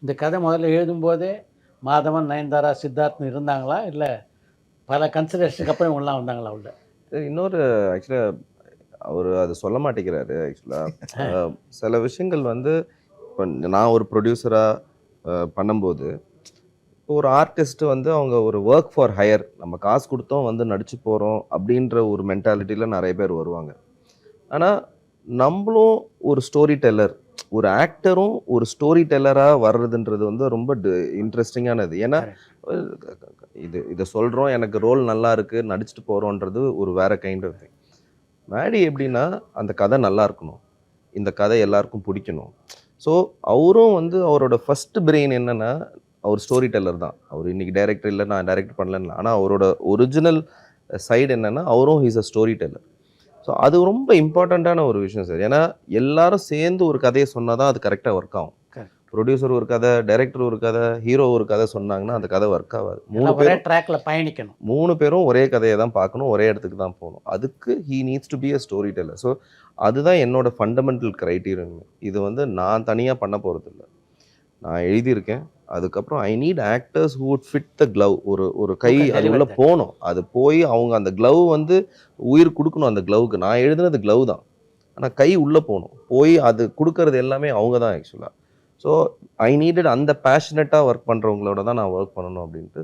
இந்த கதை முதல்ல எழுதும்போதே மாதவன், நயன்தாரா, சித்தார்த்னு இருந்தாங்களா? இல்ல பல கன்சிடரேஷனுக்கு அப்புறம் இவங்கலாம் வந்தாங்களா உள்ள? இன்னொரு ஆக்சுவலா அவரு அத சொல்ல மாட்டேங்கிறாரு ஆக்சுவலா. அ சில விஷயங்கள் வந்து இப்ப நான் ஒரு ப்ரொடியூசரா பண்ணும்போது, ஒரு ஆர்டிஸ்ட் வந்து அவங்க ஒரு வொர்க் ஃபார் ஹையர் நம்ம காசு குடுத்தோம் வந்து நடிச்சு போறோம் அப்படின்ற ஒரு மென்டாலிட்டில நெறைய பேர் வருவாங்க. ஆனா, நம்பளும் ஒரு ஸ்டோரி டெல்லர். ஒரு ஆக்டரும் ஒரு ஸ்டோரி டெல்லரா வர்றதுன்றது வந்து ரொம்ப இன்ட்ரஸ்டிங்கானது. ஏன்னா, கரெக்ட். அ இத சொல்றோம், எனக்கு ரோல் நல்லா இருக்கு, நடிச்சுட்டு போறோன்றது ஒரு வேற கைண்ட் ஆஃப் திங். மேடி எப்படின்னா, அந்த கதை நல்லா இருக்கணும். இந்த கதை எல்லாருக்கும் புடிக்கணும். ஸோ, அவரும் வந்து அவரோட ஃபர்ஸ்ட் பிரெயின் என்னன்னா, அவர் ஸ்டோரி டெல்லர் தான். அவரு இன்னைக்கு டைரக்டர் இல்ல, நான் டைரக்ட் பண்ணலன்னு இல்ல. ஆனா, அவரோட ஒரிஜினல் சைடு என்னன்னா, அவரும் he is a story teller. So, அது ரொம்ப இம்பார்ட்டன்ட்டான ஒரு விஷயம் சார். ஏன்னா, எல்லாரும் சேர்ந்து ஒரு கதைய சொன்னா தான் அது கரெக்ட்டா ஒர்க் ஆகும். கரெக்ட். புரொடியூசர் ஒரு கதை, டைரக்டர் ஒரு கதை, ஹீரோ ஒரு கதை சொன்னாங்கன்னா, அந்த கரெக்ட். கதை ஒர்க் ஆவாது. 3 எல்லாம் ஒரே பேரும் ட்ராக்ல பயணிக்கணும். 3 பேரும் ஒரே கதைய தான் பார்க்கணும். ஒரே இடத்துக்கு தான் போணும். அதுக்கு he needs to be a story teller. So, அதுதான் என்னோட ஃபண்டமெண்டல் கிரைட்டீரியன். இது வந்து நான் தனியா பண்ண போறதில்ல. நான் எழுதியிருக்கேன். அதுக்கப்புறம் I need actors who would fit the glove. ஒரு ஒரு ஹூ கை கேன் அது டெலிவர் உள்ள தட். போணும். அது போய் அவங்க அந்த க்ளவ் வந்து உயிர் குடுக்கணும் அந்த க்ளவுக்கு. நான் எழுதினது க்ளவ் தான். ஆனா கை உள்ள போணும். போய் அது குடுக்கறது எல்லாமே அவங்க தான் ஆக்சுவலா. ஸோ ஐ நீடட் அந்த பேஷனட்டா ஒர்க் பண்றவங்களோட தான் நான் ஒர்க் பண்ணணும் அப்படின்ட்டு